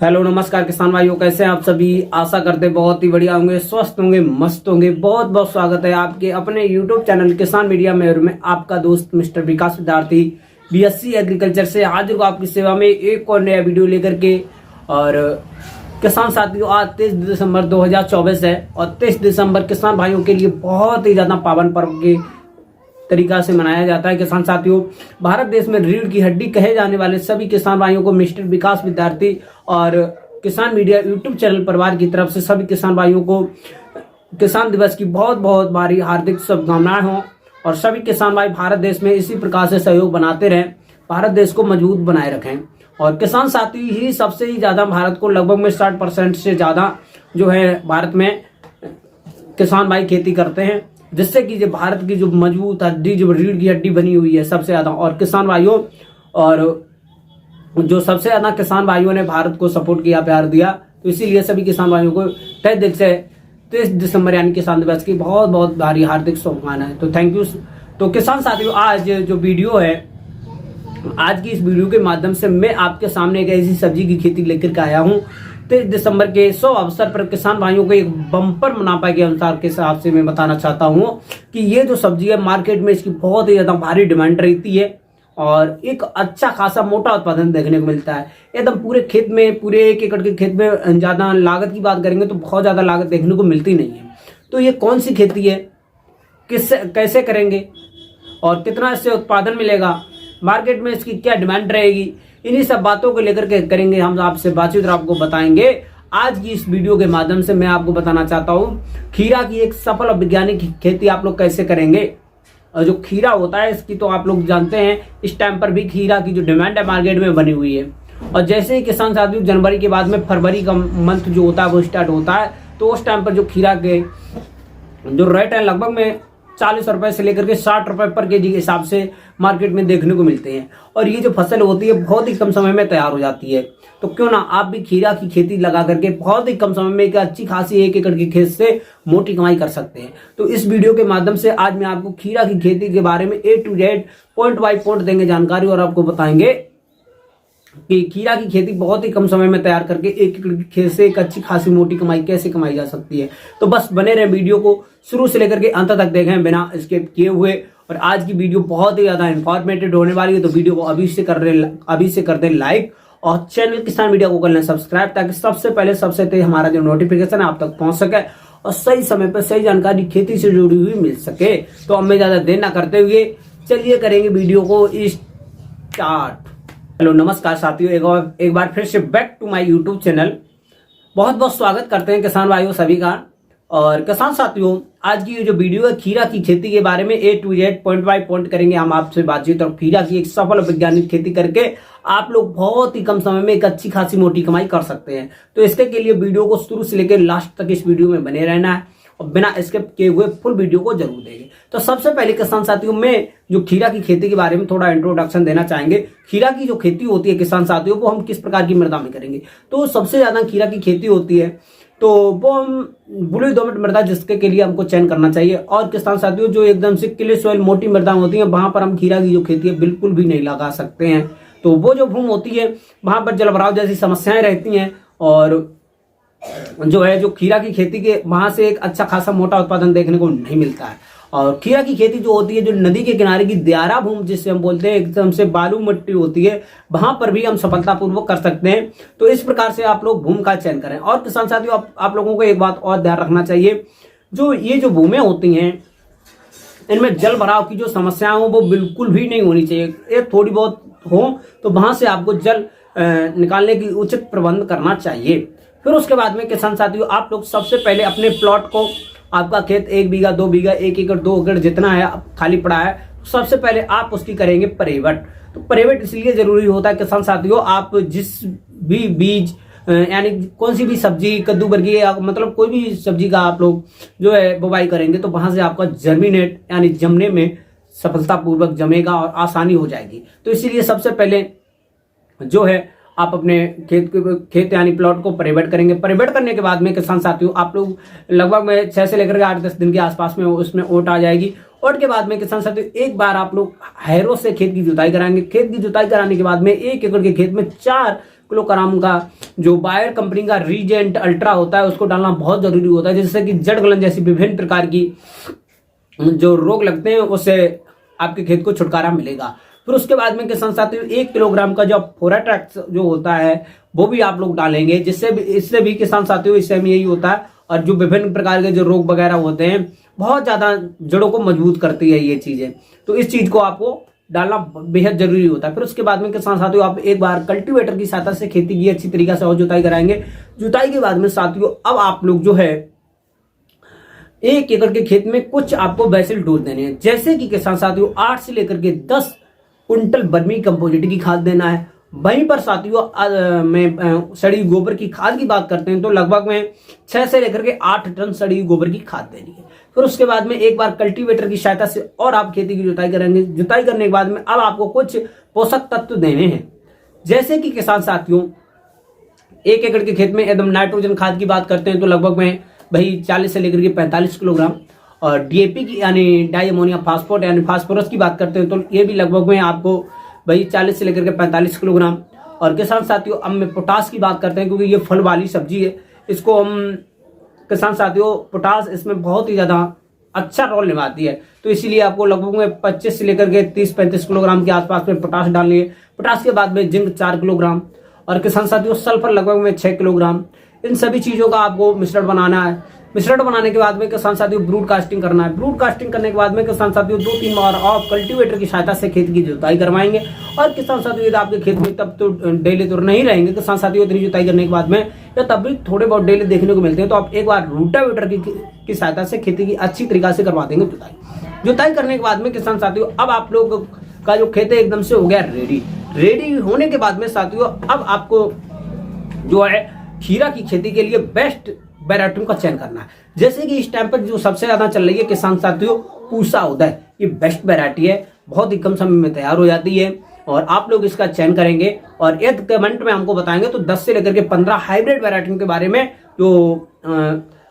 Hello नमस्कार किसान भाइयों, कैसे हैं आप सभी। आशा करते बहुत ही बढ़िया होंगे, स्वस्थ होंगे, मस्त होंगे। बहुत बहुत स्वागत है आपके अपने YouTube चैनल किसान मीडिया में आपका दोस्त मिस्टर विकास विद्यार्थी बीएससी एग्रीकल्चर से हाजिर हूँ आपकी सेवा में एक और नया वीडियो लेकर के। और किसान साथियों, आज 23 दिसंबर 2024 है और 23 दिसंबर किसान भाइयों के लिए बहुत ही ज्यादा पावन पर्व के तरीका से मनाया जाता है। किसान साथियों, भारत देश में रीढ़ की हड्डी कहे जाने वाले सभी किसान भाइयों को मिस्टर विकास विद्यार्थी और किसान मीडिया यूट्यूब चैनल परिवार की तरफ से सभी किसान भाइयों को किसान दिवस की बहुत बहुत भारी हार्दिक शुभकामनाएं हों। और सभी किसान भाई भारत देश में इसी प्रकार से सहयोग बनाते रहें, भारत देश को मजबूत बनाए रखें। और किसान साथी ही सबसे ही ज्यादा भारत को लगभग में 60% से ज्यादा जो है भारत में किसान भाई खेती करते हैं, जिससे कि जो भारत की जो मजबूत हड्डी, जो रीढ़ की हड्डी बनी हुई है सबसे ज्यादा। और किसान भाइयों, और जो सबसे ज्यादा किसान भाइयों ने भारत को सपोर्ट किया, प्यार दिया, तो इसीलिए सभी किसान भाइयों को तहे दिल से 23 दिसंबर यानी किसान दिवस की बहुत बहुत भारी हार्दिक शुभकामनाएं। तो थैंक यू। तो किसान साथियों, आज जो वीडियो है, आज की इस वीडियो के माध्यम से मैं आपके सामने एक ऐसी सब्जी की खेती लेकर के आया हूँ 23 दिसंबर के शुभ अवसर पर किसान भाइयों को एक बम्पर मुनाफा के अनुसार के हिसाब से मैं बताना चाहता हूँ कि ये जो सब्जी है मार्केट में इसकी बहुत ही ज्यादा भारी डिमांड रहती है और एक अच्छा खासा मोटा उत्पादन देखने को मिलता है। एकदम पूरे खेत में, पूरे 1 एकड़ के खेत में ज्यादा लागत की बात करेंगे तो बहुत ज्यादा लागत देखने को मिलती नहीं है। तो ये कौन सी खेती है, कैसे करेंगे और कितना इससे उत्पादन मिलेगा, मार्केट में इसकी क्या डिमांड रहेगी, इन्हीं सब बातों को लेकर के करेंगे हम आपसे बातचीत और आपको बताएंगे। आज की इस वीडियो के माध्यम से मैं आपको बताना चाहता हूँ खीरा की एक सफल और वैज्ञानिक खेती आप लोग कैसे करेंगे। और जो खीरा होता है इसकी तो आप लोग जानते हैं, इस टाइम पर भी खीरा की जो डिमांड है मार्केट में बनी हुई है। और जैसे ही किसान साथियों जनवरी के बाद में फरवरी का मंथ जो होता है वो स्टार्ट होता है, तो उस टाइम पर जो खीरा के जो रेट है लगभग में 40 रुपए से लेकर के 60 रुपए पर केजी के हिसाब से मार्केट में देखने को मिलते हैं। और ये जो फसल होती है बहुत ही कम समय में तैयार हो जाती है। तो क्यों ना आप भी खीरा की खेती लगा करके बहुत ही कम समय में एक अच्छी खासी 1 एकड़ के खेत से मोटी कमाई कर सकते हैं। तो इस वीडियो के माध्यम से आज मैं आपको खीरा की खेती के बारे में A to Z point by point देंगे जानकारी और आपको बताएंगे कि खीरा की खेती बहुत ही कम समय में तैयार करके 1 एकड़ के खेत से एक अच्छी खासी मोटी कमाई कैसे कमाई जा सकती है। तो बस बने रहे, वीडियो को शुरू से लेकर के अंत तक देखें बिना स्किप किए हुए। और आज की वीडियो बहुत ही ज्यादा इंफॉर्मेटिव होने वाली है, तो वीडियो को अभी से कर दें लाइक और चैनल किसान मीडिया को कर लें सब्सक्राइब, ताकि सबसे पहले सबसे तेज हमारा जो नोटिफिकेशन है आप तक पहुंच सके और सही समय पर सही जानकारी खेती से जुड़ी हुई मिल सके। तो अब मैं ज्यादा देर ना करते हुए चलिए करेंगे वीडियो को स्टार्ट। हेलो नमस्कार साथियों, एक बार फिर से back to my YouTube channel. बहुत बहुत स्वागत करते हैं किसान भाइयों सभी का। और किसान साथियों, आज की जो वीडियो है खीरा की खेती के बारे में A to Z point by point करेंगे हम आपसे बातचीत। और खीरा की एक सफल वैज्ञानिक खेती करके आप लोग बहुत ही कम समय में एक अच्छी खासी मोटी कमाई कर सकते हैं। तो इसके के लिए वीडियो को शुरू से लेकर लास्ट तक इस वीडियो में बने रहना है और बिना स्किप किए हुए फुल वीडियो को जरूर देंगे। तो सबसे पहले किसान साथियों, में जो खीरा की खेती के बारे में थोड़ा इंट्रोडक्शन देना चाहेंगे। खीरा की जो खेती होती है किसान साथियों, वो हम किस प्रकार की मृदा में करेंगे। तो सबसे ज्यादा खीरा की खेती होती है तो वो हम बलुई दोमट मृदा, जिसके के लिए हमको चयन करना चाहिए। और किसान साथियों, जो एकदम से क्ले सॉइल मोटी मृदा होती है, वहां पर हम खीरा की जो खेती है बिल्कुल भी नहीं लगा सकते हैं। तो वो जो भूमि होती है वहां पर जलभराव जैसी समस्याएं रहती हैं और जो है जो खीरा की खेती के वहां से एक अच्छा खासा मोटा उत्पादन देखने को नहीं मिलता है। और खीरा की खेती जो होती है, जो नदी के किनारे की दियारा भूमि जिसे हम बोलते हैं, एकदम से बालू मिट्टी होती है, वहां पर भी हम सफलतापूर्वक कर सकते हैं। तो इस प्रकार से आप लोग भूमि का चयन करें। और किसान साथियों, आप लोगों को एक बात और ध्यान रखना चाहिए, जो ये जो भूमि होती हैं इनमें जल भराव की जो समस्याएं हो वो बिल्कुल भी नहीं होनी चाहिए। एक थोड़ी बहुत हो तो वहां से आपको जल निकालने की उचित प्रबंध करना चाहिए। फिर उसके बाद में किसान साथियों, आप लोग सबसे पहले अपने प्लॉट को, आपका खेत 1 बीघा 2 बीघा 1 एकड़ 2 एकड़ जितना है खाली पड़ा है, सबसे पहले आप उसकी करेंगे परिवट। तो परिवट इसलिए जरूरी होता है किसान साथियों, आप जिस भी बीज यानी कौन सी भी सब्जी, कद्दू बरगी मतलब कोई भी सब्जी का आप लोग जो है बुवाई करेंगे, तो वहां से आपका जर्मिनेट यानी जमने में सफलतापूर्वक जमेगा और आसानी हो जाएगी। तो इसीलिए सबसे पहले जो है आप अपने खेत यानी प्लॉट को परिवट करेंगे। परिवट करने के बाद में किसान साथियों, आप लोग लगभग में 6 से लेकर 8-10 दिन के आसपास में उसमें ओट आ जाएगी। ओट के बाद में किसान साथियों एक बार आप लोग हैरो से खेत की जुताई कराएंगे। खेत की जुताई कराने के बाद में 1 एकड़ के खेत में 4 किलोग्राम का जो बायर कंपनी का रीजेंट अल्ट्रा होता है उसको डालना बहुत जरूरी होता है, जिससे कि जड़ गलन जैसी विभिन्न प्रकार की जो रोग लगते हैं उससे आपके खेत को छुटकारा मिलेगा। फिर उसके बाद में किसान साथियों 1 किलोग्राम का जो फोराट्रैक्स जो होता है वो भी आप लोग डालेंगे, जिससे भी इससे भी किसान साथियों इससे भी यही होता है, और जो विभिन्न प्रकार के जो रोग वगैरह होते हैं बहुत ज्यादा जड़ों को मजबूत करती है ये चीजें, तो इस चीज को आपको डालना बेहद जरूरी होता है। फिर उसके बाद में किसान साथियों आप एक बार कल्टीवेटर की सहायता से खेती की अच्छी तरीके से और जुताई कराएंगे। जुताई के बाद में साथियों अब आप लोग जो है 1 एकड़ के खेत में कुछ आपको बेसिल डोज देने हैं, जैसे कि किसान साथियों 8 से लेकर के 10 कुंटल वर्मी कंपोजिट की खाद देना है। वहीं पर साथियों में सड़ी गोबर की खाद की बात करते हैं तो लगभग में 6 से लेकर के 8 टन सड़ी गोबर की खाद देनी है। फिर उसके बाद में एक बार कल्टीवेटर की सहायता से और आप खेती की जुताई करेंगे। जुताई करने के बाद में अब आपको कुछ पोषक तत्व देने हैं, जैसे कि किसान साथियों 1 एकड़ के खेत में एकदम नाइट्रोजन खाद की बात करते हैं तो लगभग में भाई 40 से लेकर के 45 किलोग्राम, और डीएपी की यानी डाई अमोनियम फास्फोरेट यानी फास्फोरस की बात करते हैं तो ये भी लगभग में आपको भाई 40 से लेकर के 45 किलोग्राम। और किसान साथियों अब मैं पोटास की बात करते हैं क्योंकि ये फल वाली सब्जी है, इसको हम किसान साथियों पोटास इसमें बहुत ही ज्यादा अच्छा रोल निभाती है, तो इसीलिए आपको लगभग में 25 से लेकर के 30-35 किलोग्राम के आसपास में पोटास डालनी है। पोटास के बाद में जिंक 4 किलोग्राम, और किसान साथियों सल्फर लगभग में 6 किलोग्राम। इन सभी चीजों का आपको मिश्रण बनाना है। मिश्रण बनाने के बाद में किसान साथियों ब्रूड कास्टिंग करना है। ब्रूड कास्टिंग करने के बाद में किसान साथियों 2-3 बार आप कल्टीवेटर की सहायता से खेत की जुताई करवाएंगे। और किसान साथियों यदि आपके खेत में तब तो डेली तो नहीं रहेंगे किसान साथियों इतनी जुताई करने के बाद में, या तब भी थोड़े बहुत डेली देखने को मिलते हैं, तो आप एक बार रूटावेटर की सहायता से खेती की अच्छी तरीके से करवा देंगे जुताई करने के बाद में किसान साथियों अब आप लोग का जो खेत है एकदम से हो गया रेडी होने के बाद में साथियों अब आपको जो है खीरा की खेती के लिए बेस्ट वैरायटियों का चयन करना है। जैसे कि इस टाइम पर जो सबसे ज्यादा चल रही है किसान साथियों पूसा उदय, ये बेस्ट वैरायटी है, बहुत ही कम समय में तैयार हो जाती है, और आप लोग इसका चयन करेंगे और एक कमेंट में हमको बताएंगे तो 10 से लेकर के 15 हाइब्रिड वैरायटियों के बारे में जो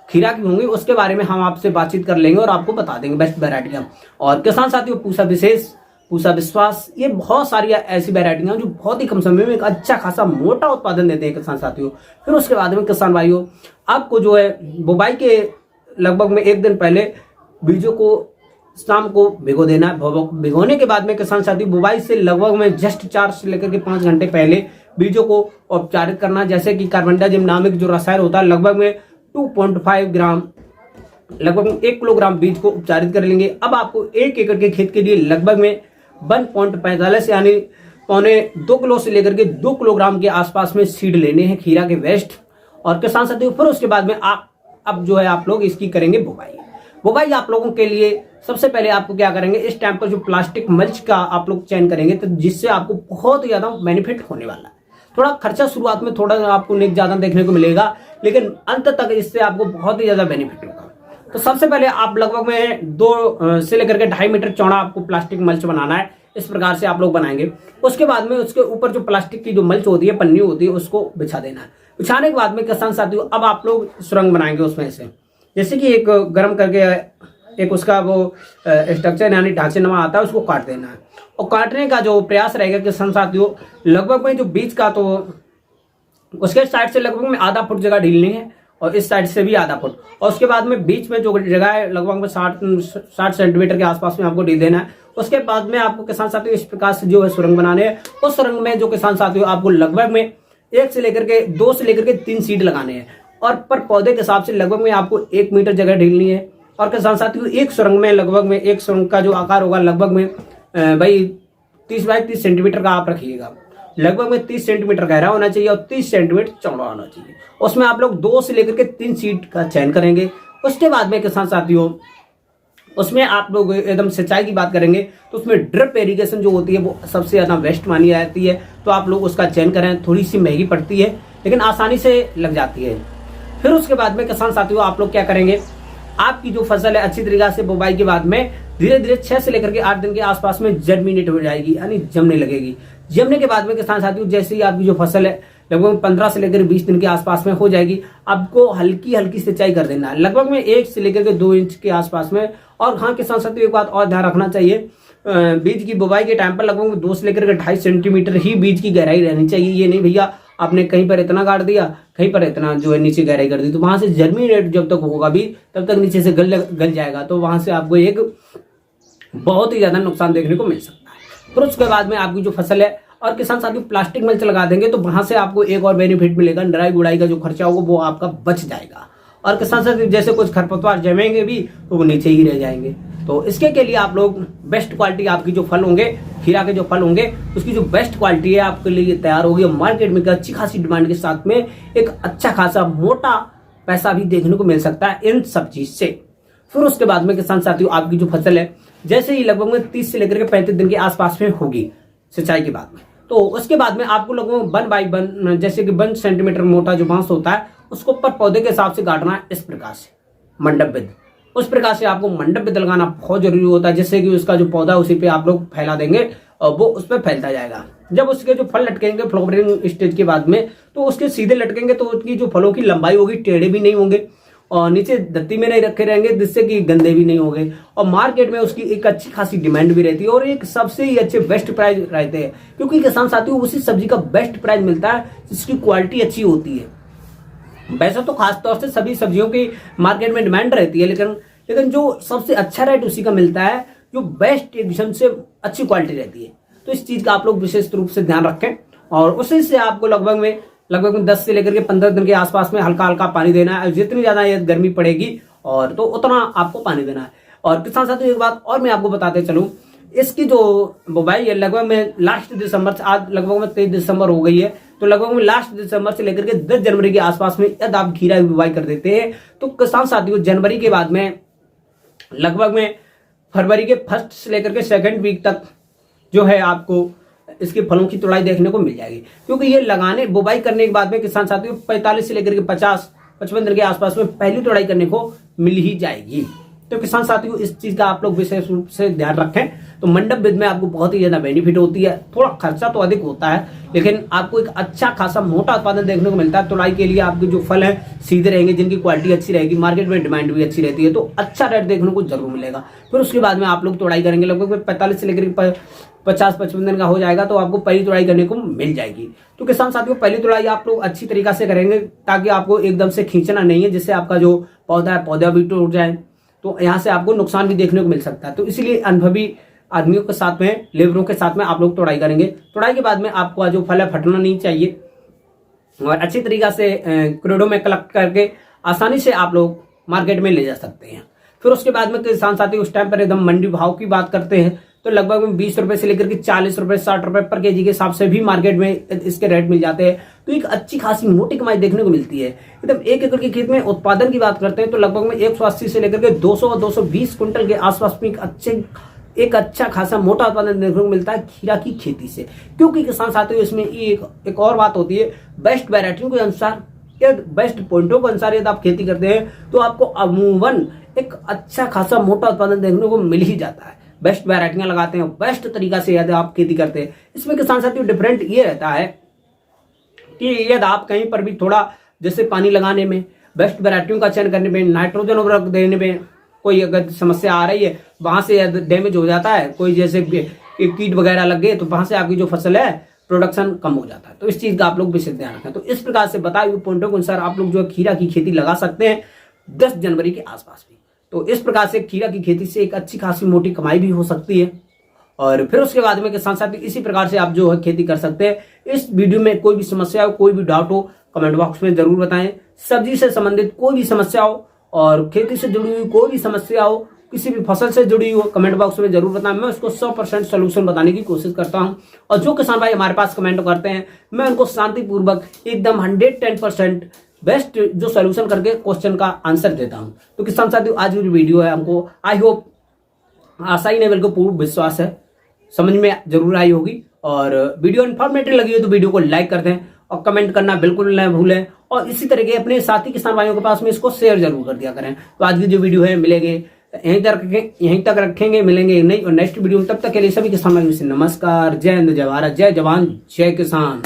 खीरा की होंगी उसके बारे में हम आपसे बातचीत कर लेंगे और आपको बता देंगे बेस्ट वैरायटियां। और किसान साथियों पूसा विशेष, पूसा विश्वास, ये बहुत सारी ऐसी वैरायटियां जो बहुत ही कम समय में एक अच्छा खासा मोटा उत्पादन देते हैं किसान साथियों। फिर उसके बाद में किसान भाइयों आपको जो है बुवाई के लगभग में 1 दिन पहले बीजों को शाम को भिगो देना है। भिगोने के बाद में किसान साथियों बुवाई से लगभग में जस्ट 4 से लेकर के 5 घंटे पहले बीजों को उपचारित करना, जैसे कि कार्बेंडाजिम नामक जो रसायन होता है लगभग में 2.5 ग्राम, लगभग 1 किलोग्राम बीज को उपचारित कर लेंगे। अब आपको 1 एकड़ के खेत के लिए लगभग में 1.45 यानी 1.25 किलो से लेकर के 2 किलोग्राम के आसपास में सीड लेने हैं खीरा के वेस्ट। और किसान साथियों फिर उसके बाद में आप अब जो है आप लोग इसकी करेंगे बुवाई आप लोगों के लिए सबसे पहले आपको क्या करेंगे, इस टाइम पर जो प्लास्टिक मल्च का आप लोग चयन करेंगे तो जिससे आपको बहुत ही ज्यादा बेनिफिट होने वाला है। थोड़ा खर्चा शुरुआत में थोड़ा आपको ज्यादा देखने को मिलेगा, लेकिन अंत तक इससे आपको बहुत ही ज्यादा बेनिफिट होगा। तो सबसे पहले आप लगभग में 2 से लेकर के 2.5 मीटर चौड़ा आपको प्लास्टिक मल्च बनाना है। इस प्रकार से आप लोग बनाएंगे। उसके बाद में उसके ऊपर जो प्लास्टिक की जो मल्च होती है, पन्नी होती है, उसको बिछा देना है। बिछाने के बाद में किसान साथियों अब आप लोग सुरंग बनाएंगे उसमें से, जैसे कि एक गर्म करके एक उसका वो स्ट्रक्चर यानी ढांचे नमा आता है, उसको काट देना है। और काटने का जो प्रयास रहेगा किसान साथियों लगभग में जो बीच का तो उसके साइड से लगभग में आधा फुट जगह ढीलनी है और इस साइड से भी आधा फुट, और उसके बाद में बीच में जो जगह है लगभग में 60 सेंटीमीटर के आसपास में आपको ढील देना है। उसके बाद में आपको किसान साथियों इस प्रकार से जो है सुरंग बनाने हैं। उस सुरंग में जो किसान साथियों आपको लगभग में 2 से लेकर के 3 सीड लगाने हैं, और पर पौधे के हिसाब से लगभग में आपको 1 मीटर जगह ढीलनी है। और किसान साथियों एक सुरंग में लगभग में एक सुरंग का जो आकार होगा लगभग में भाई 30 बाई 30 सेंटीमीटर का आप रखिएगा। लगभग में 30 सेंटीमीटर गहरा होना चाहिए और 30 सेंटीमीटर चौड़ा होना चाहिए। उसमें आप लोग 2 से लेकर के 3 सीड का चयन करेंगे। उसके बाद में किसान साथियों उसमें आप लोग एकदम सिंचाई की बात करेंगे तो उसमें ड्रिप इरिगेशन जो होती है वो सबसे ज्यादा बेस्ट मानी जाती है, तो आप लोग उसका चयन करें। थोड़ी सी महंगी पड़ती है लेकिन आसानी से लग जाती है। फिर उसके बाद में किसान साथियों आप लोग क्या करेंगे, आपकी जो फसल है अच्छी तरीके से बुवाई के बाद में धीरे धीरे 6 से लेकर के 8 दिन के आसपास में जर्मिनेट हो जाएगी, यानी जमने लगेगी। जमने के बाद में किसान साथियों जैसे ही आपकी जो फसल है लगभग 15 से लेकर 20 दिन के आसपास में हो जाएगी, आपको हल्की हल्की सिंचाई कर देना है लगभग में 1 से लेकर के 2 इंच के आसपास में। और हाँ किसान साथियों एक बात और ध्यान रखना चाहिए, बीज की बुवाई के टाइम पर लगभग 2 से लेकर के 2.5 सेंटीमीटर ही बीज की गहराई रहनी चाहिए। ये नहीं भैया आपने कहीं पर इतना गाड़ दिया, कहीं पर इतना जो है नीचे गहराई कर दी, तो वहां से जर्मिनेट जब तक होगा भी तब तक नीचे से गल जाएगा, तो वहां से आपको एक बहुत ही ज्यादा नुकसान देखने को मिल सकता है। फिर उसके बाद में आपकी जो फसल है, और किसान साथियों प्लास्टिक मल्च लगा देंगे तो वहां से आपको एक और बेनिफिट मिलेगा, निराई गुड़ाई का जो खर्चा होगा वो आपका बच जाएगा। और किसान साथियों जैसे कुछ खरपतवार जमेंगे भी तो वो नीचे ही रह जाएंगे। तो इसके के लिए आप लोग बेस्ट क्वालिटी आपकी जो फल होंगे, खीरा के जो फल होंगे उसकी जो बेस्ट क्वालिटी है आपके लिए तैयार होगी, मार्केट में अच्छी खासी डिमांड के साथ में एक अच्छा खासा मोटा पैसा भी देखने को मिल सकता है इन सब चीज से। फिर उसके बाद में किसान साथियों आपकी जो फसल है जैसे ही लगभग में 30 से लेकर के 35 दिन के आसपास में होगी सिंचाई के बाद में, तो उसके बाद में आपको लगभग 1 बाई 1 जैसे कि 1 सेंटीमीटर मोटा जो बांस होता है उसको ऊपर पौधे के हिसाब से काटना है, इस प्रकार से मंडप विद। उस प्रकार से आपको मंडप विद लगाना बहुत जरूरी होता है, जिससे कि उसका जो पौधा उसी पे आप लोग फैला देंगे और वो उस पर फैलता जाएगा। जब उसके जो फल लटकेंगे फ्लावरिंग स्टेज के बाद में तो उसके सीधे लटकेंगे तो उसकी जो फलों की लंबाई होगी टेढ़े भी नहीं होंगे और नीचे दत्ती में नहीं रखे रहेंगे, जिससे कि गंदे भी नहीं होंगे और मार्केट में उसकी एक अच्छी खासी डिमांड भी रहती है और एक सबसे ही अच्छे बेस्ट प्राइस रहते हैं, क्योंकि किसान साथियों उसी सब्जी का बेस्ट प्राइस मिलता है जिसकी क्वालिटी अच्छी होती है। वैसे तो खास तौर से सभी सब्जियों की मार्केट में डिमांड रहती है, लेकिन जो सबसे अच्छा रेट उसी का मिलता है जो बेस्ट एडिशन से अच्छी क्वालिटी रहती है। तो इस चीज का आप लोग विशेष रूप से ध्यान रखें और उसी से आपको लगभग में 10 से लेकर के 15 दिन के आसपास में हल्का हल्का पानी देना है। जितनी ज्यादा ये गर्मी पड़ेगी और तो उतना आपको पानी देना है। और किसान साथियों एक बात और मैं आपको बताते चलूं, इसकी जो बुवाई है लगभग में लास्ट दिसंबर से, आज लगभग में 23 दिसंबर हो गई है, तो लगभग में लास्ट दिसंबर से लेकर के 10 जनवरी के आसपास में यदि आप खीरा की बुवाई कर देते हैं तो किसान साथियों जनवरी के बाद में लगभग में फरवरी के फर्स्ट से लेकर के 2nd वीक तक जो है आपको इसके फलों की तुड़ाई देखने को मिल जाएगी, क्योंकि ये लगाने बुवाई करने के बाद में किसान साथियों 45 से लेकर के 50-55 दिन के आसपास में पहली तुड़ाई करने को मिल ही जाएगी। तो किसान साथियों इस चीज का आप लोग विशेष रूप से ध्यान रखें। तो मंडप विद में आपको बहुत ही ज्यादा बेनिफिट होती है, थोड़ा खर्चा तो अधिक होता है लेकिन आपको एक अच्छा खासा मोटा उत्पादन देखने को मिलता है। तुड़ाई के लिए आपके जो फल है सीधे रहेंगे, जिनकी क्वालिटी अच्छी रहेगी, मार्केट में डिमांड भी अच्छी रहती है, तो अच्छा रेट देखने को जरूर मिलेगा। फिर उसके बाद में आप लोग तुड़ाई करेंगे लगभग 45 से लेकर 50-55 दिन का हो जाएगा तो आपको पहली तुड़ाई करने को मिल जाएगी। तो किसान साथियों पहली तुड़ाई आप लोग अच्छी तरीका से करेंगे ताकि आपको एकदम से खींचना नहीं है, जिससे आपका जो पौधा है पौधा भी टूट जाए, तो यहाँ से आपको नुकसान भी देखने को मिल सकता है। तो इसलिए अनुभवी आदमियों के साथ में, लेबरों के साथ में आप लोग तुड़ाई करेंगे। तुड़ाई के बाद में आपको जो फल है फटना नहीं चाहिए और अच्छी तरीका से क्रेडो में कलेक्ट करके आसानी से आप लोग मार्केट में ले जा सकते हैं। फिर उसके बाद में किसान साथी उस टाइम पर एकदम मंडी भाव की बात करते हैं तो लगभग 20 रुपए से लेकर के 40 रुपए 60 रुपए पर केजी के हिसाब से भी मार्केट में इसके रेट मिल जाते हैं। तो एक अच्छी खासी मोटी कमाई देखने को मिलती है। एकदम 1 एकड़ के खेत में उत्पादन की बात करते हैं तो लगभग में 180 से लेकर के 200 और 220 क्विंटल के आसपास में एक अच्छा खासा मोटा उत्पादन देखने को मिलता है खीरा की खेती से। क्योंकि किसान साथियों इसमें एक और बात होती है, बेस्ट वैरायटियों के अनुसार या बेस्ट पॉइंटों के अनुसार यदि आप खेती करते हैं तो आपको अमूमन एक अच्छा खासा मोटा उत्पादन देखने को मिल ही जाता है। बेस्ट वैरायटियां लगाते हैं, बेस्ट तरीका से यदि आप खेती करते हैं। इसमें किसान साथियों डिफरेंट ये रहता है कि यदि आप कहीं पर भी थोड़ा जैसे पानी लगाने में, बेस्ट वैरायटियों का चयन करने में, नाइट्रोजन उर्वरक देने में कोई अगर समस्या आ रही है, वहां से डैमेज हो जाता है, कोई जैसे कीट वगैरह लग गए तो वहां से आपकी जो फसल है प्रोडक्शन कम हो जाता है। तो इस चीज का आप लोग विशेष ध्यान रखें। तो इस प्रकार से बताए हुए पॉइंटों के अनुसार आप लोग जो खीरा की खेती लगा सकते हैं 10 जनवरी के आसपास भी। तो इस प्रकार से खीरा की खेती से एक अच्छी खासी मोटी कमाई भी हो सकती है। और फिर उसके बाद में किसान साथी इसी प्रकार से आप जो है खेती कर सकते हैं। इस वीडियो में कोई भी समस्या हो, कोई भी डाउट हो, कमेंट बॉक्स में जरूर बताएं। सब्जी से संबंधित कोई भी समस्या हो और खेती से जुड़ी हुई कोई भी समस्या हो, किसी भी फसल से जुड़ी हो, कमेंट बॉक्स में जरूर बताएं। मैं उसको 100% सोल्यूशन बताने की कोशिश करता हूं। और जो किसान भाई हमारे पास कमेंट करते हैं मैं उनको शांतिपूर्वक एकदम 110% बेस्ट जो सोल्यूशन करके क्वेश्चन का आंसर देता हूं। तो किसान साथियों आज जो वीडियो है हमको आई होप आशा ही नहीं बल्कि पूर्ण विश्वास है समझ में जरूर आई होगी। और वीडियो इन्फॉर्मेटिव लगी हो तो वीडियो को लाइक कर दें और कमेंट करना बिल्कुल न भूलें। और इसी तरह के अपने साथी किसान भाइयों के पास में इसको शेयर जरूर कर दिया करें। तो आज की जो वीडियो है मिलेंगे यहीं तक रखेंगे, मिलेंगे नहीं और नेक्स्ट वीडियो में। तब तक के लिए सभी किसान भाइयों से नमस्कार, जय हिंद, जय भारत, जय जवान, जय किसान।